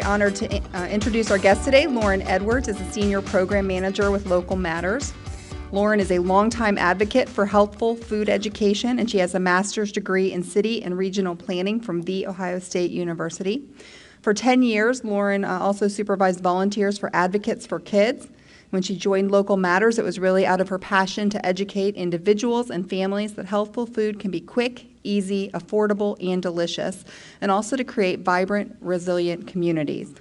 honored to introduce our guest today. Lauren Edwards is a Senior Program Manager with Local Matters. Lauren is a longtime advocate for healthful food education, and she has a master's degree in city and regional planning from The Ohio State University. For 10 years, Lauren also supervised volunteers for Advocates for Kids. When she joined Local Matters, it was really out of her passion to educate individuals and families that healthful food can be quick, easy, affordable, and delicious, and also to create vibrant, resilient communities.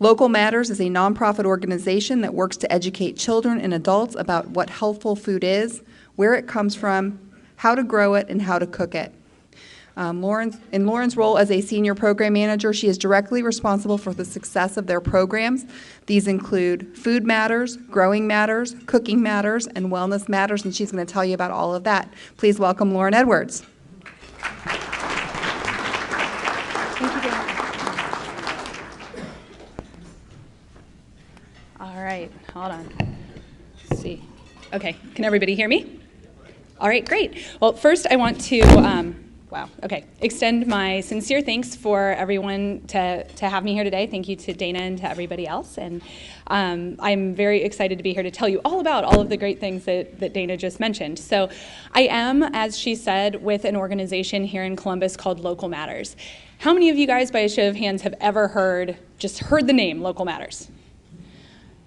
Local Matters is a nonprofit organization that works to educate children and adults about what healthful food is, where it comes from, how to grow it, and how to cook it. In Lauren's role as a senior program manager, she is directly responsible for the success of their programs. These include Food Matters, Growing Matters, Cooking Matters, and Wellness Matters, and she's going to tell you about all of that. Please welcome Lauren Edwards. Thank you, Dan. All right, hold on. Let's see. Okay, can everybody hear me? All right, great. Well, first I want to extend my sincere thanks for everyone to have me here today. Thank you to Dana and to everybody else. And I'm very excited to be here to tell you all about all of the great things that Dana just mentioned. So I am, as she said, with an organization here in Columbus called Local Matters. How many of you guys, by a show of hands, have ever heard the name Local Matters?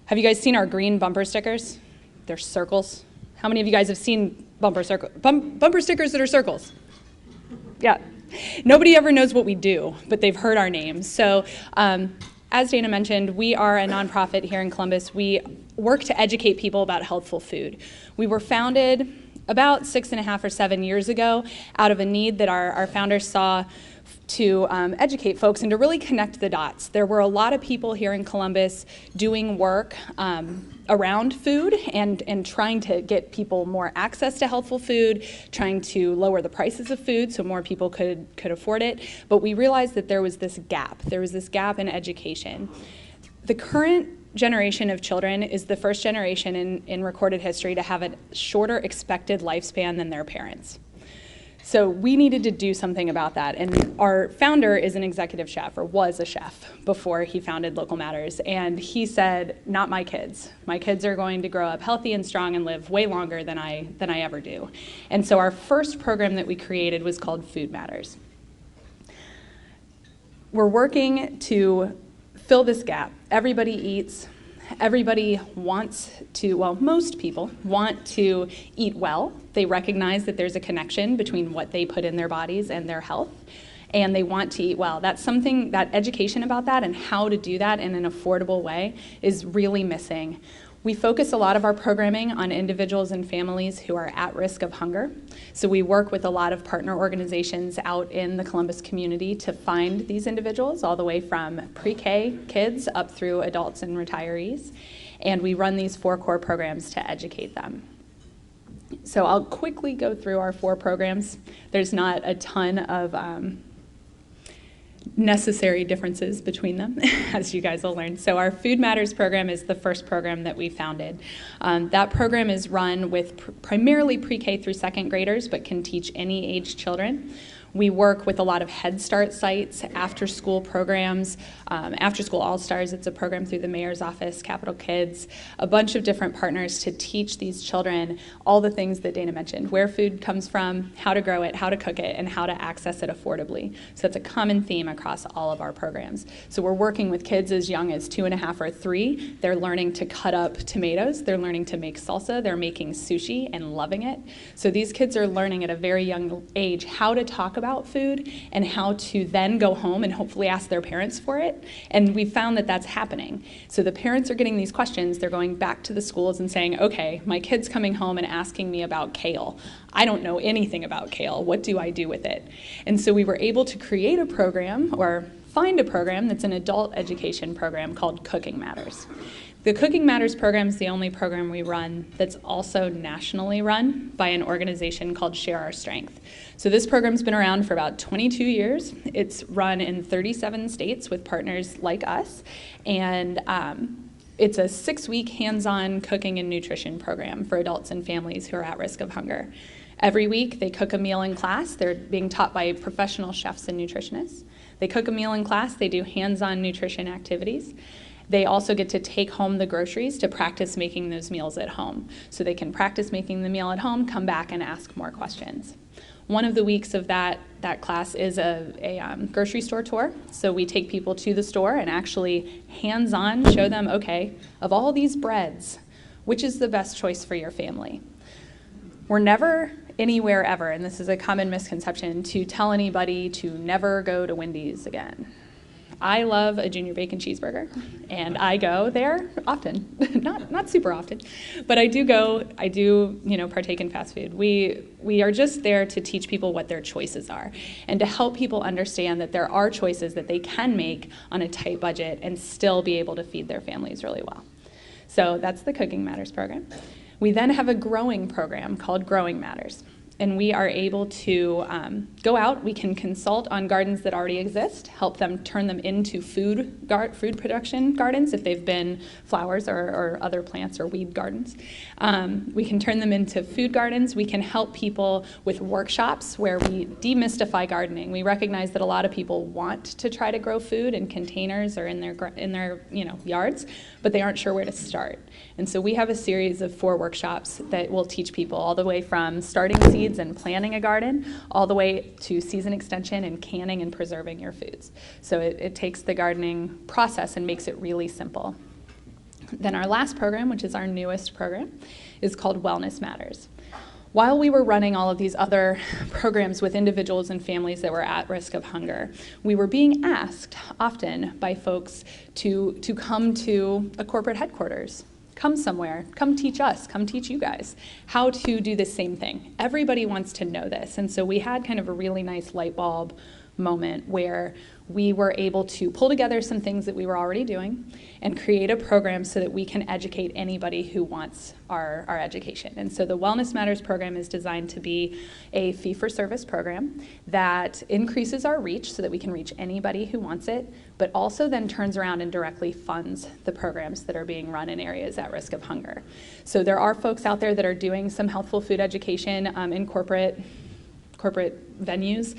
Have you guys seen our green bumper stickers? They're circles. How many of you guys have seen bumper stickers that are circles? Yeah. Nobody ever knows what we do, but they've heard our name. So as Dana mentioned, we are a nonprofit here in Columbus. We work to educate people about healthful food. We were founded about 6.5 or 7 years ago out of a need that our founders saw to educate folks and to really connect the dots. There were a lot of people here in Columbus doing work around food and trying to get people more access to healthful food, trying to lower the prices of food so more people could afford it. But we realized that there was this gap. There was this gap in education. The current generation of children is the first generation in recorded history to have a shorter expected lifespan than their parents. So we needed to do something about that. And our founder is an executive chef, or was a chef, before he founded Local Matters. And he said, not my kids. My kids are going to grow up healthy and strong and live way longer than I ever do. And so our first program that we created was called Food Matters. We're working to fill this gap. Everybody eats. Everybody wants to, well, most people want to eat well. They recognize that there's a connection between what they put in their bodies and their health, and they want to eat well. That's something, that education about that and how to do that in an affordable way is really missing. We focus a lot of our programming on individuals and families who are at risk of hunger. So we work with a lot of partner organizations out in the Columbus community to find these individuals, all the way from pre-K kids up through adults and retirees. And we run these 4 core programs to educate them. So I'll quickly go through our 4 programs. There's not a ton of necessary differences between them, as you guys will learn. So our Food Matters program is the first program that we founded. That program is run with primarily pre-K through 2nd graders, but can teach any age children. We work with a lot of Head Start sites, after-school programs, After School All-Stars. It's a program through the mayor's office, Capital Kids, a bunch of different partners to teach these children all the things that Dana mentioned, where food comes from, how to grow it, how to cook it, and how to access it affordably. So that's a common theme across all of our programs. So we're working with kids as young as 2.5 or 3. They're learning to cut up tomatoes. They're learning to make salsa. They're making sushi and loving it. So these kids are learning at a very young age how to talk about food and how to then go home and hopefully ask their parents for it. And we found that that's happening. So the parents are getting these questions. They're going back to the schools and saying, okay, my kid's coming home and asking me about kale. I don't know anything about kale. What do I do with it? And so we were able to create a program, or find a program that's an adult education program called Cooking Matters. The Cooking Matters program is the only program we run that's also nationally run by an organization called Share Our Strength. So this program's been around for about 22 years. It's run in 37 states with partners like us, and it's a 6-week hands-on cooking and nutrition program for adults and families who are at risk of hunger. Every week they cook a meal in class. They're being taught by professional chefs and nutritionists. They cook a meal in class, they do hands-on nutrition activities. They also get to take home the groceries to practice making those meals at home. So they can practice making the meal at home, come back and ask more questions. One of the weeks of that class is a grocery store tour. So we take people to the store and actually hands-on show them, okay, of all these breads, which is the best choice for your family? We're never anywhere ever, and this is a common misconception, to tell anybody to never go to Wendy's again. I love a junior bacon cheeseburger, and I go there often, not super often, but I do partake in fast food. We are just there to teach people what their choices are and to help people understand that there are choices that they can make on a tight budget and still be able to feed their families really well. So that's the Cooking Matters program. We then have a growing program called Growing Matters. And we are able to go out, we can consult on gardens that already exist, help them turn them into food production gardens if they've been flowers or other plants or weed gardens. We can turn them into food gardens. We can help people with workshops where we demystify gardening. We recognize that a lot of people want to try to grow food in containers or in their yards, but they aren't sure where to start. And so we have a series of 4 workshops that will teach people all the way from starting seeds and planting a garden, all the way to season extension and canning and preserving your foods. So it takes the gardening process and makes it really simple. Then our last program, which is our newest program, is called Wellness Matters. While we were running all of these other programs with individuals and families that were at risk of hunger, we were being asked often by folks to come to a corporate headquarters. Come somewhere, come teach us, come teach you guys how to do the same thing. Everybody wants to know this. And so we had kind of a really nice light bulb moment where we were able to pull together some things that we were already doing and create a program so that we can educate anybody who wants our education. And so the Wellness Matters program is designed to be a fee-for-service program that increases our reach so that we can reach anybody who wants it, but also then turns around and directly funds the programs that are being run in areas at risk of hunger. So there are folks out there that are doing some healthful food education in corporate venues,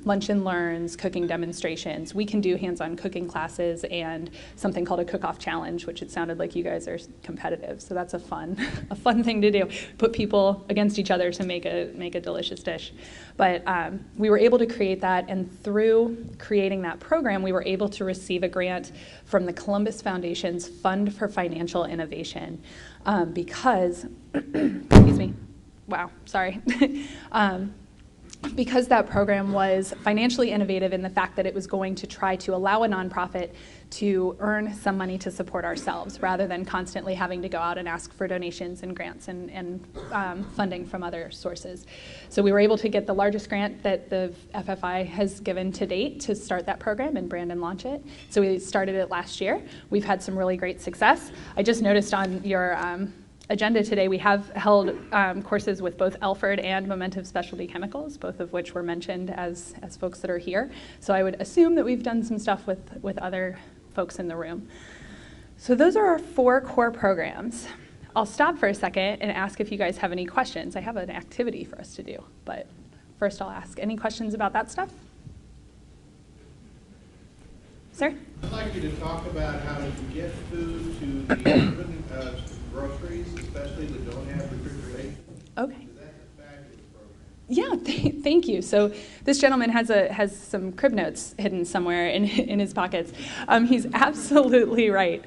lunch and learns, cooking demonstrations. We can do hands-on cooking classes and something called a cook-off challenge, which it sounded like you guys are competitive. So that's a fun thing to do. Put people against each other to make a delicious dish. But we were able to create that, and through creating that program, we were able to receive a grant from the Columbus Foundation's Fund for Financial Innovation because, excuse me, wow, sorry. Because that program was financially innovative in the fact that it was going to try to allow a nonprofit to earn some money to support ourselves rather than constantly having to go out and ask for donations and grants and funding from other sources. So we were able to get the largest grant that the FFI has given to date to start that program and brand and launch it. So we started it last year. We've had some really great success. I just noticed on your agenda today, we have held courses with both Elford and Momentive Specialty Chemicals, both of which were mentioned as folks that are here. So I would assume that we've done some stuff with other folks in the room. So those are our 4 core programs. I'll stop for a second and ask if you guys have any questions. I have an activity for us to do, but first I'll ask. Any questions about that stuff? Sir? I'd like you to talk about how to get food to the urban groceries, especially that don't have refrigeration. Okay. That's a fabulous program. Yeah, thank you. So this gentleman has some crib notes hidden somewhere in his pockets. He's absolutely right.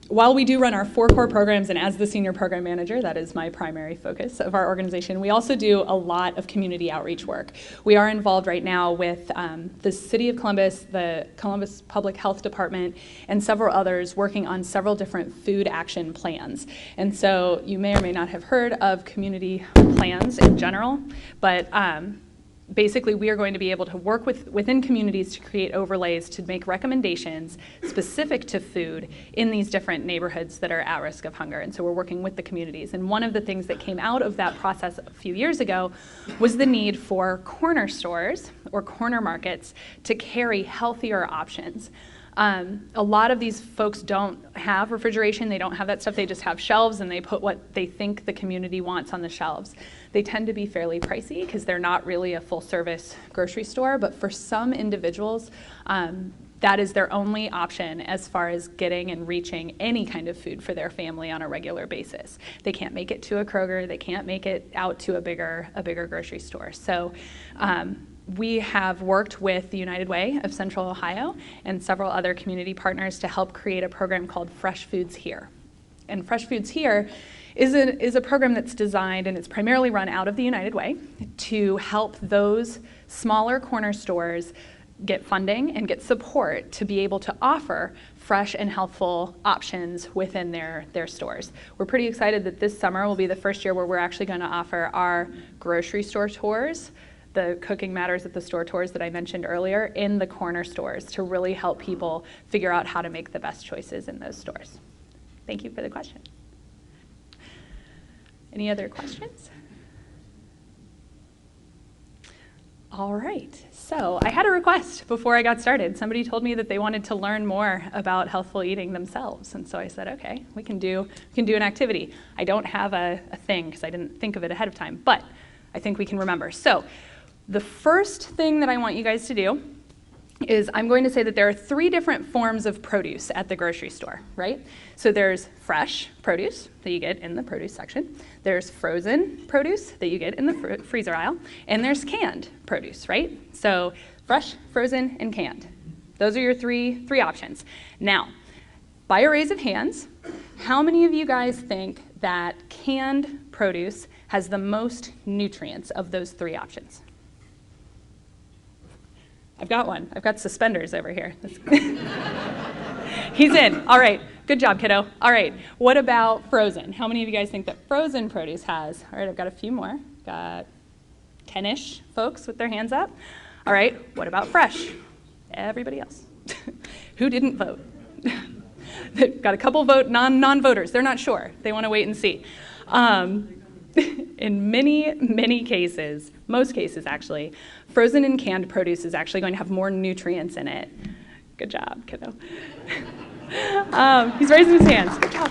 While we do run our 4 core programs, and as the senior program manager, that is my primary focus of our organization, we also do a lot of community outreach work. We are involved right now with the City of Columbus, the Columbus Public Health Department, and several others working on several different food action plans. And so you may or may not have heard of community plans in general, but basically, we are going to be able to work within communities to create overlays to make recommendations specific to food in these different neighborhoods that are at risk of hunger. And so we're working with the communities. And one of the things that came out of that process a few years ago was the need for corner stores or corner markets to carry healthier options. A lot of these folks don't have refrigeration, they don't have that stuff, they just have shelves and they put what they think the community wants on the shelves. They tend to be fairly pricey because they're not really a full service grocery store, but for some individuals, that is their only option as far as getting and reaching any kind of food for their family on a regular basis. They can't make it to a Kroger, they can't make it out to a bigger grocery store. So we have worked with the United Way of Central Ohio and several other community partners to help create a program called Fresh Foods Here. And Fresh Foods Here is a program that's designed, and it's primarily run out of the United Way, to help those smaller corner stores get funding and get support to be able to offer fresh and healthful options within their stores. We're pretty excited that this summer will be the first year where we're actually going to offer our grocery store tours, the Cooking Matters at the Store tours that I mentioned earlier, in the corner stores to really help people figure out how to make the best choices in those stores. Thank you for the question. Any other questions? All right, so I had a request before I got started. Somebody told me that they wanted to learn more about healthful eating themselves, and so I said, okay, we can do an activity. I don't have a thing because I didn't think of it ahead of time, but I think we can remember. So the first thing that I want you guys to do is I'm going to say that there are 3 different forms of produce at the grocery store, right? So there's fresh produce that you get in the produce section, there's frozen produce that you get in the freezer aisle, and there's canned produce, right? So fresh, frozen, and canned. Those are your three options. Now, by a raise of hands, how many of you guys think that canned produce has the most nutrients of those 3 options? I've got one. I've got suspenders over here. He's in. All right. Good job, kiddo. All right. What about frozen? How many of you guys think that frozen produce has? All right, I've got a few more. Got 10-ish folks with their hands up. All right. What about fresh? Everybody else. Who didn't vote? Got a couple non-voters. They're not sure. They want to wait and see. In many cases, most cases actually, frozen and canned produce is actually going to have more nutrients in it. Good job, kiddo. He's raising his hands. Good job.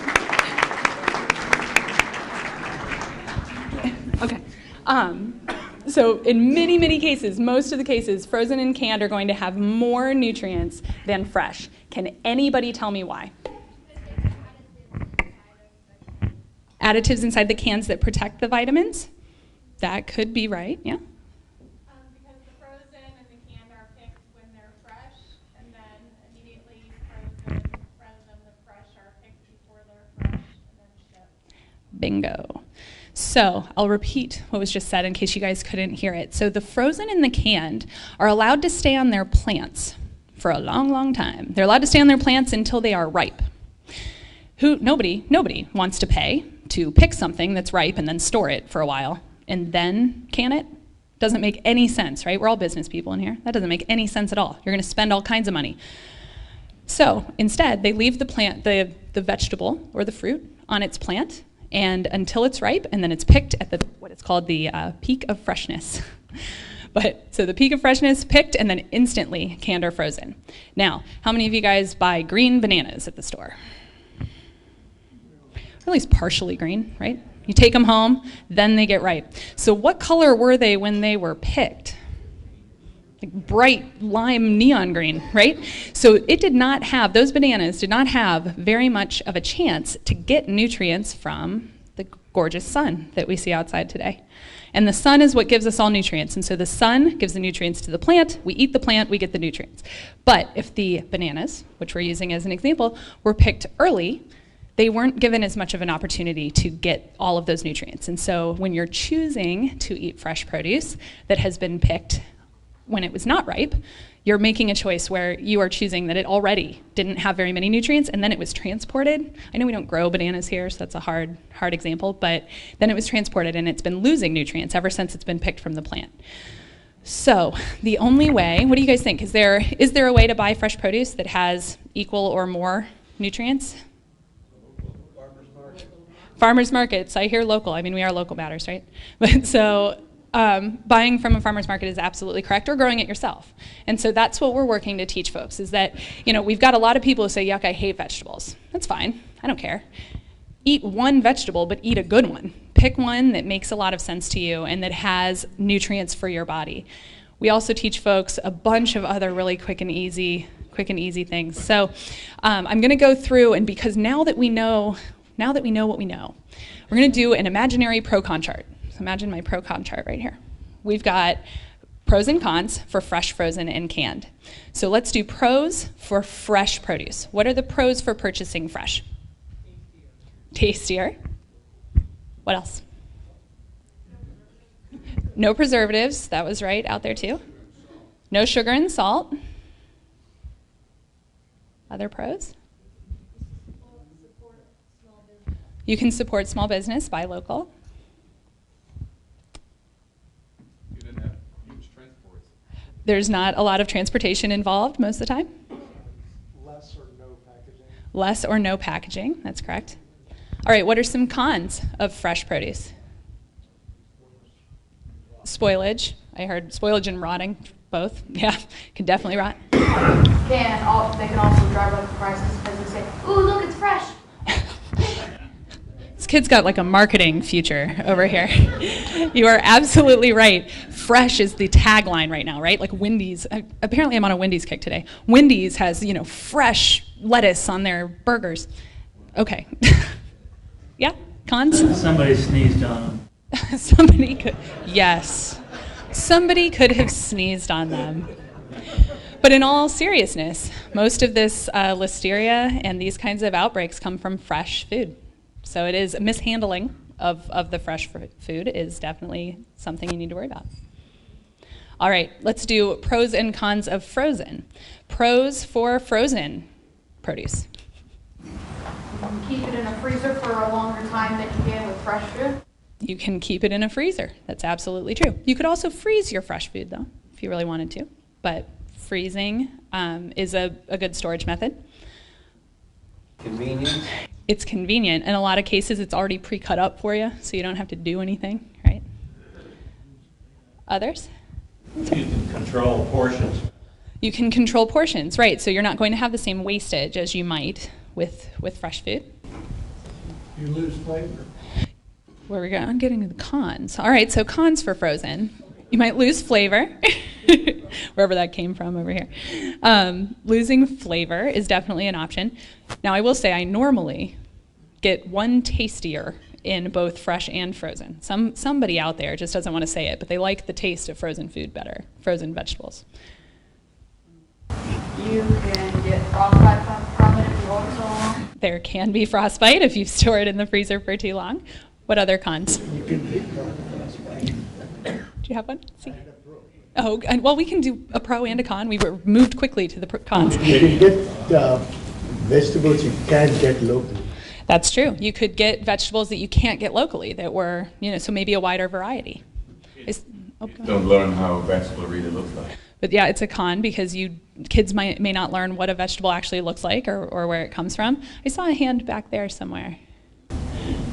Okay. So in many cases, most of the cases, frozen and canned are going to have more nutrients than fresh. Can anybody tell me why? Additives inside the cans that protect the vitamins? That could be right, yeah? Because the frozen and the canned are picked when they're fresh, and then immediately frozen, rather than the fresh are picked before they're fresh and then shipped. Bingo. So I'll repeat what was just said in case you guys couldn't hear it. So the frozen and the canned are allowed to stay on their plants for a long time. They're allowed to stay on their plants until they are ripe. Nobody wants to pay to pick something that's ripe and then store it for a while and then can it. Doesn't make any sense, right? We're all business people in here. That doesn't make any sense at all. You're going to spend all kinds of money. So instead, they leave the plant, the vegetable or the fruit on its plant and until it's ripe, and then it's picked at what is called the peak of freshness. So the peak of freshness, picked, and then instantly canned or frozen. Now, how many of you guys buy green bananas at the store? Or at least partially green, right? You take them home, then they get ripe. So what color were they when they were picked? Like bright lime neon green, right? So those bananas did not have very much of a chance to get nutrients from the gorgeous sun that we see outside today. And the sun is what gives us all nutrients. And so the sun gives the nutrients to the plant. We eat the plant, we get the nutrients. But if the bananas, which we're using as an example, were picked early, they weren't given as much of an opportunity to get all of those nutrients. And so when you're choosing to eat fresh produce that has been picked when it was not ripe, you're making a choice where you are choosing that it already didn't have very many nutrients and then it was transported. I know we don't grow bananas here, so that's a hard example, but then it was transported and it's been losing nutrients ever since it's been picked from the plant. So the only way, what do you guys think? Is there a way to buy fresh produce that has equal or more nutrients? Farmers markets. I hear local. I mean, we are Local Matters, right? But so buying from a farmer's market is absolutely correct, or growing it yourself. And so that's what we're working to teach folks, is that, we've got a lot of people who say, yuck, I hate vegetables. That's fine. I don't care. Eat one vegetable, but eat a good one. Pick one that makes a lot of sense to you and that has nutrients for your body. We also teach folks a bunch of other really quick and easy things. So I'm going to go through, and because now that we know what we know, we're going to do an imaginary pro-con chart. So imagine my pro-con chart right here. We've got pros and cons for fresh, frozen, and canned. So let's do pros for fresh produce. What are the pros for purchasing fresh? Tastier. What else? No preservatives. That was right out there too. No sugar and salt. Other pros? You can support small business, buy local. You didn't have huge transports. There's not a lot of transportation involved most of the time. Less or no packaging. Less or no packaging, that's correct. All right, what are some cons of fresh produce? Spoilage. I heard spoilage and rotting, both. Yeah, can definitely rot. They can also drive up the prices because they say, "Ooh, look, it's fresh." This kid's got like a marketing future over here. You are absolutely right. Fresh is the tagline right now, right? Like Wendy's. Apparently, I'm on a Wendy's kick today. Wendy's has, fresh lettuce on their burgers. Okay. Yeah, cons? Somebody sneezed on them. Somebody could have sneezed on them. But in all seriousness, most of this listeria and these kinds of outbreaks come from fresh food. So it is mishandling of the fresh food is definitely something you need to worry about. All right, let's do pros and cons of frozen. Pros for frozen produce. You can keep it in a freezer for a longer time than you can with fresh food. You can keep it in a freezer. That's absolutely true. You could also freeze your fresh food, though, if you really wanted to. But freezing is a good storage method. Convenient. It's convenient. In a lot of cases, it's already pre-cut up for you, so you don't have to do anything, right? Others? You can control portions. You can control portions, right? So you're not going to have the same wastage as you might with fresh food. You lose flavor. Where we go? I'm getting to the cons. All right, so cons for frozen. You might lose flavor, wherever that came from over here. Losing flavor is definitely an option. Now, I will say I normally get one tastier in both fresh and frozen. Somebody out there just doesn't want to say it, but they like the taste of frozen food better, frozen vegetables. You can get frostbite from it if you hold it so long. There can be frostbite if you store it in the freezer for too long. What other cons? You can eat frostbite. Do you have one? See. Oh, well, we can do a pro and a con. We were moved quickly to the cons. You can get vegetables you can't get locally. That's true. You could get vegetables that you can't get locally that were, so maybe a wider variety. Don't learn how a vegetable really looks like. But yeah, it's a con because kids may not learn what a vegetable actually looks like or where it comes from. I saw a hand back there somewhere.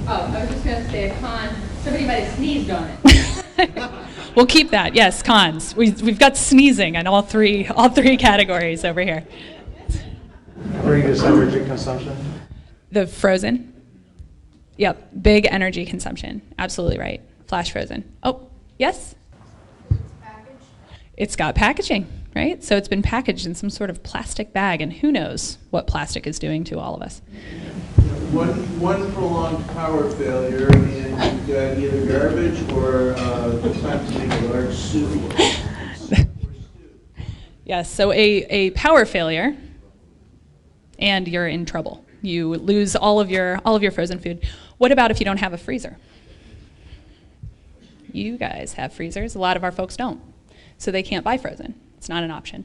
Oh, I was just going to say a con. Somebody might have sneezed on it. We'll keep that. Yes, cons. We've got sneezing in all three categories over here. Greatest energy consumption. The frozen. Yep, big energy consumption. Absolutely right. Flash frozen. Oh, yes? It's got packaging, right? So it's been packaged in some sort of plastic bag, and who knows what plastic is doing to all of us. One prolonged power failure, and you've got either garbage or time to make a large soup. Yes, so a power failure, and you're in trouble. You lose all of your frozen food. What about if you don't have a freezer? You guys have freezers. A lot of our folks don't. So they can't buy frozen. It's not an option.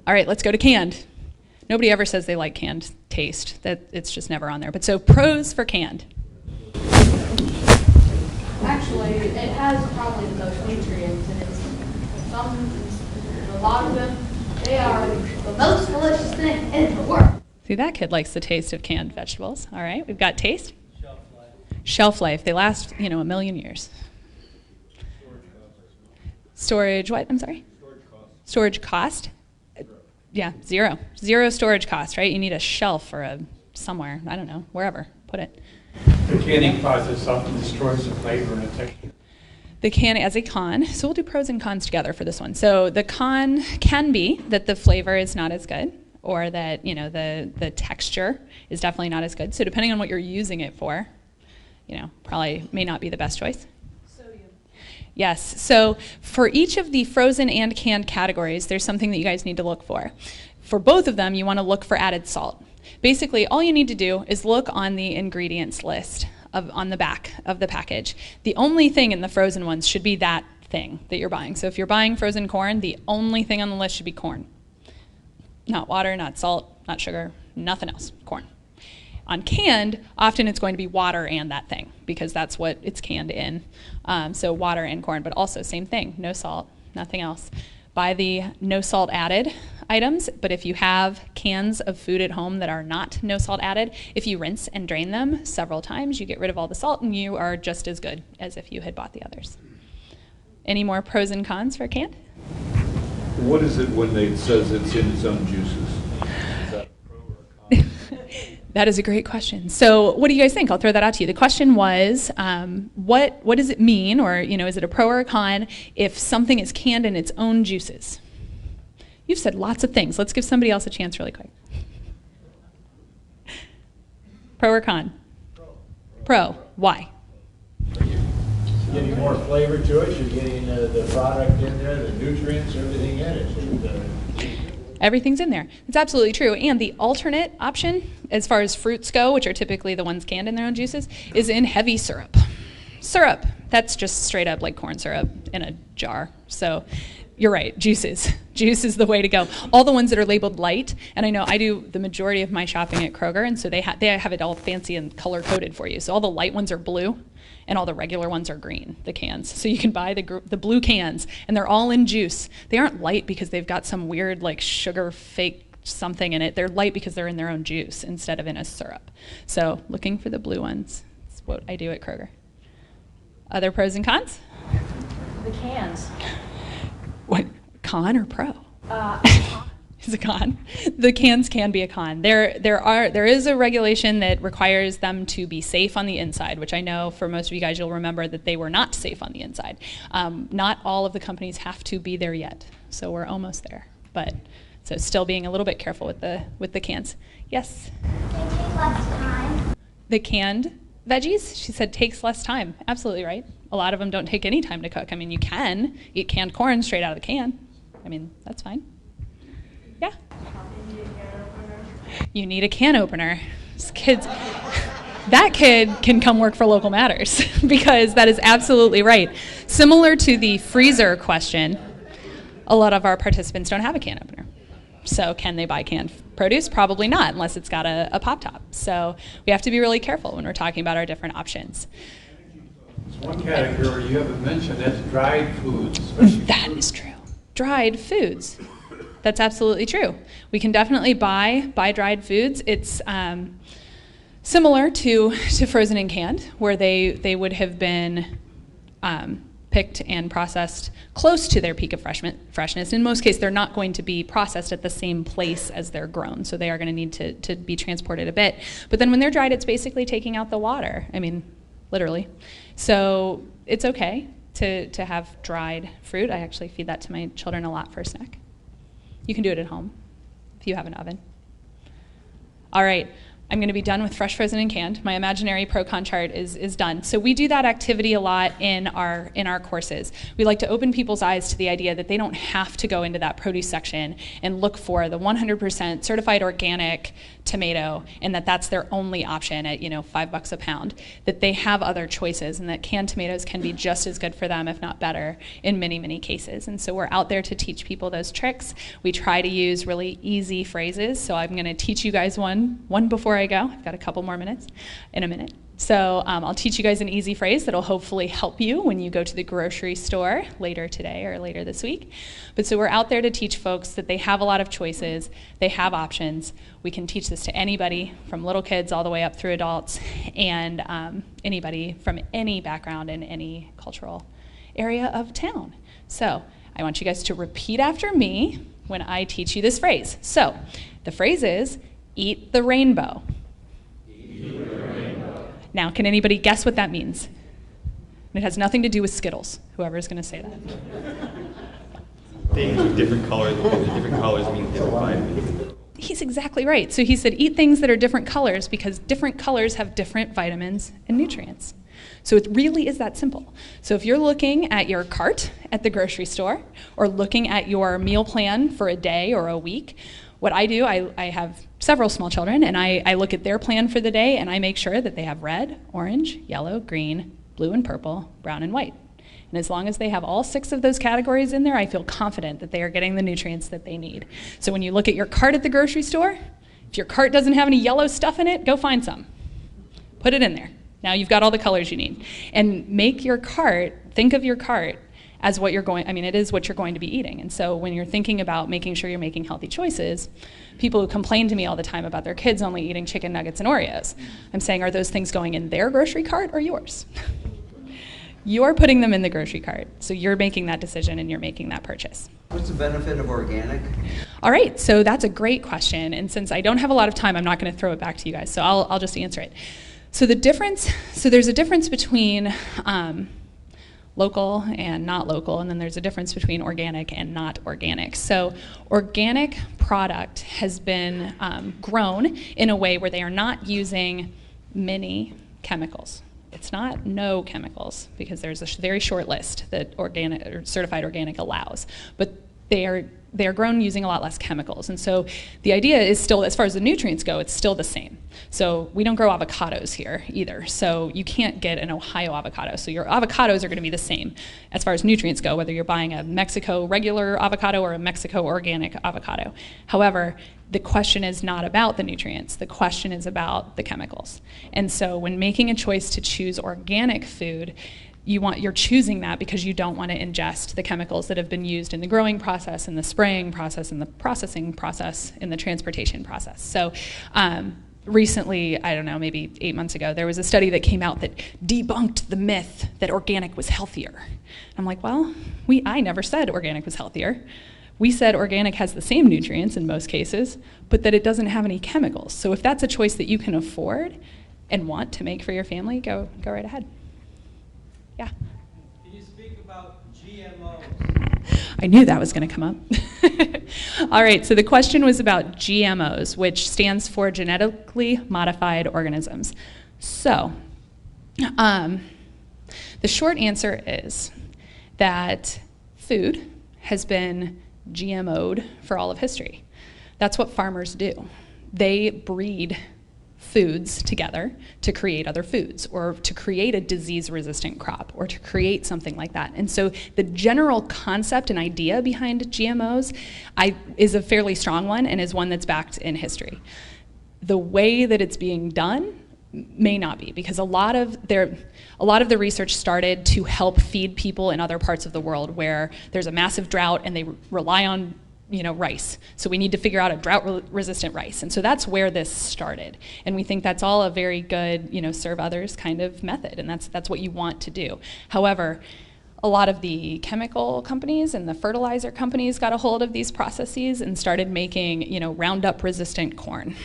All right, let's go to canned. Nobody ever says they like canned taste. It's just never on there. But so pros for canned. Actually, it has probably the most nutrients in it. A lot of them, they are the most delicious thing in the world. See, that kid likes the taste of canned vegetables. All right, we've got taste. Shelf life. They last, a million years. Storage, what? I'm sorry? Storage cost. Yeah, zero. Zero storage cost, right? You need a shelf or somewhere, I don't know, wherever, put it. The canning process often destroys the flavor and the texture. The can as a con, so we'll do pros and cons together for this one. So the con can be that the flavor is not as good, or that the texture is definitely not as good. So depending on what you're using it for, probably may not be the best choice. Yes, so for each of the frozen and canned categories, there's something that you guys need to look for. For both of them, you want to look for added salt. Basically, all you need to do is look on the ingredients list on the back of the package. The only thing in the frozen ones should be that thing that you're buying. So if you're buying frozen corn, the only thing on the list should be corn. Not water, not salt, not sugar, nothing else, corn. On canned, often it's going to be water and that thing because that's what it's canned in. So water and corn, but also same thing, no salt, nothing else. Buy the no salt added items, but if you have cans of food at home that are not no salt added, if you rinse and drain them several times, you get rid of all the salt and you are just as good as if you had bought the others. Any more pros and cons for canned? What is it when it says it's in its own juices? Is that pro or con? That is a great question. So what do you guys think? I'll throw that out to you. The question was, what does it mean, or is it a pro or a con if something is canned in its own juices? You've said lots of things. Let's give somebody else a chance really quick. Pro or con? Pro. Why? Getting more flavor to it, you're getting the product in there, the nutrients, everything in it. Everything's in there. It's absolutely true. And the alternate option, as far as fruits go, which are typically the ones canned in their own juices, is in heavy syrup. Syrup, that's just straight up like corn syrup in a jar. So you're right, juices. Juice is the way to go. All the ones that are labeled light, and I know I do the majority of my shopping at Kroger, and so they have it all fancy and color-coded for you. So all the light ones are blue, and all the regular ones are green, the cans. So you can buy the blue cans, and they're all in juice. They aren't light because they've got some weird like sugar fake something in it. They're light because they're in their own juice instead of in a syrup. So looking for the blue ones. That's what I do at Kroger. Other pros and cons? The cans. What, con or pro? Is a con. The cans can be a con. There is a regulation that requires them to be safe on the inside, which I know for most of you guys you'll remember that they were not safe on the inside. Not all of the companies have to be there yet, so we're almost there. But so still being a little bit careful with the cans. Yes. It takes less time. The canned veggies, she said, takes less time. Absolutely right. A lot of them don't take any time to cook. I mean, you can eat canned corn straight out of the can. I mean, that's fine. Yeah. You need a can opener. That kid can come work for Local Matters because that is absolutely right. Similar to the freezer question, a lot of our participants don't have a can opener. So can they buy canned produce? Probably not, unless it's got a pop top. So we have to be really careful when we're talking about our different options. There's one category you haven't mentioned, that's dried foods. That is true. Dried foods. That's absolutely true. We can definitely buy dried foods. It's similar to frozen and canned, where they would have been picked and processed close to their peak of freshness. In most cases, they're not going to be processed at the same place as they're grown, so they are going to need to be transported a bit. But then when they're dried, it's basically taking out the water. I mean, literally. So it's okay to have dried fruit. I actually feed that to my children a lot for a snack. You can do it at home if you have an oven. All right. I'm going to be done with fresh, frozen, and canned. My imaginary pro-con chart is done. So we do that activity a lot in our courses. We like to open people's eyes to the idea that they don't have to go into that produce section and look for the 100% certified organic tomato, and that's their only option at $5 a pound. That they have other choices, and that canned tomatoes can be just as good for them, if not better, in many, many cases. And so we're out there to teach people those tricks. We try to use really easy phrases. So I'm going to teach you guys one before I go. I've got a couple more minutes in a minute. So I'll teach you guys an easy phrase that'll hopefully help you when you go to the grocery store later today or later this week. But so we're out there to teach folks that they have a lot of choices, they have options. We can teach this to anybody from little kids all the way up through adults, and anybody from any background in any cultural area of town. So I want you guys to repeat after me when I teach you this phrase. So the phrase is, eat the rainbow. Eat the rainbow. Now, can anybody guess what that means? And it has nothing to do with Skittles, whoever is going to say that. Things with different colors mean different vitamins. He's exactly right. So he said eat things that are different colors because different colors have different vitamins and nutrients. So it really is that simple. So if you're looking at your cart at the grocery store or looking at your meal plan for a day or a week, what I do, I have several small children, and I look at their plan for the day, and I make sure that they have red, orange, yellow, green, blue and purple, brown and white. And as long as they have all 6 of those categories in there, I feel confident that they are getting the nutrients that they need. So when you look at your cart at the grocery store, if your cart doesn't have any yellow stuff in it, go find some. Put it in there. Now you've got all the colors you need. And make your cart, think of your cart as what you're going, it is what you're going to be eating. And so when you're thinking about making sure you're making healthy choices, people who complain to me all the time about their kids only eating chicken nuggets and Oreos, I'm saying, are those things going in their grocery cart or yours? You're putting them in the grocery cart. So you're making that decision and you're making that purchase. What's the benefit of organic? All right, so that's a great question. And since I don't have a lot of time, I'm not going to throw it back to you guys. So I'll just answer it. So there's a difference between local and not local, and then there's a difference between organic and not organic. So organic product has been grown in a way where they are not using many chemicals. It's not no chemicals, because there's a very short list that organic or certified organic allows, but they are grown using a lot less chemicals. And so the idea is still, as far as the nutrients go, it's still the same. So we don't grow avocados here either. So you can't get an Ohio avocado. So your avocados are going to be the same as far as nutrients go, whether you're buying a Mexico regular avocado or a Mexico organic avocado. However, the question is not about the nutrients. The question is about the chemicals. And so when making a choice to choose organic food, you're choosing that because you don't want to ingest the chemicals that have been used in the growing process, in the spraying process, in the processing process, in the transportation process. So recently, I don't know, maybe 8 months ago, there was a study that came out that debunked the myth that organic was healthier. I'm like, well, I never said organic was healthier. We said organic has the same nutrients in most cases, but that it doesn't have any chemicals. So if that's a choice that you can afford and want to make for your family, go right ahead. Yeah. Can you speak about GMOs? I knew that was going to come up. All right, so the question was about GMOs, which stands for genetically modified organisms. So the short answer is that food has been GMO'd for all of history. That's what farmers do. They breed foods together to create other foods, or to create a disease-resistant crop, or to create something like that. And so the general concept and idea behind GMOs is a fairly strong one, and is one that's backed in history. The way that it's being done may not be, because a lot of the research started to help feed people in other parts of the world where there's a massive drought and they rely on rice. So we need to figure out a drought-resistant rice. And so that's where this started. And we think that's all a very good, serve others kind of method, and that's what you want to do. However, a lot of the chemical companies and the fertilizer companies got a hold of these processes and started making, Roundup-resistant corn.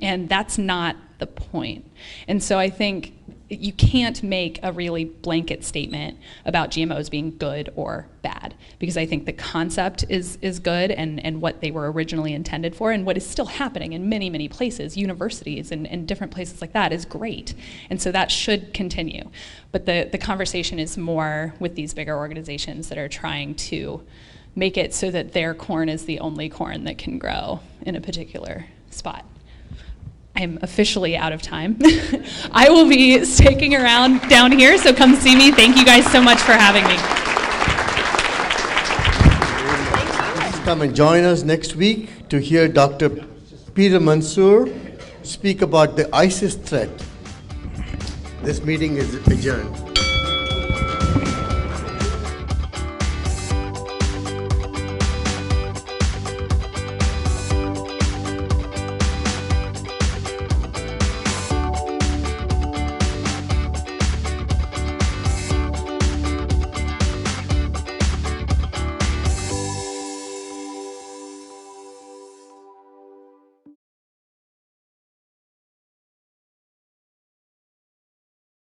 And that's not the point. And so I think you can't make a really blanket statement about GMOs being good or bad, because I think the concept is good and what they were originally intended for, and what is still happening in many, many places, universities and different places like that, is great. And so that should continue. But the conversation is more with these bigger organizations that are trying to make it so that their corn is the only corn that can grow in a particular spot. I'm officially out of time. I will be sticking around down here, so come see me. Thank you guys so much for having me. Please come and join us next week to hear Dr. Peter Mansour speak about the ISIS threat. This meeting is adjourned.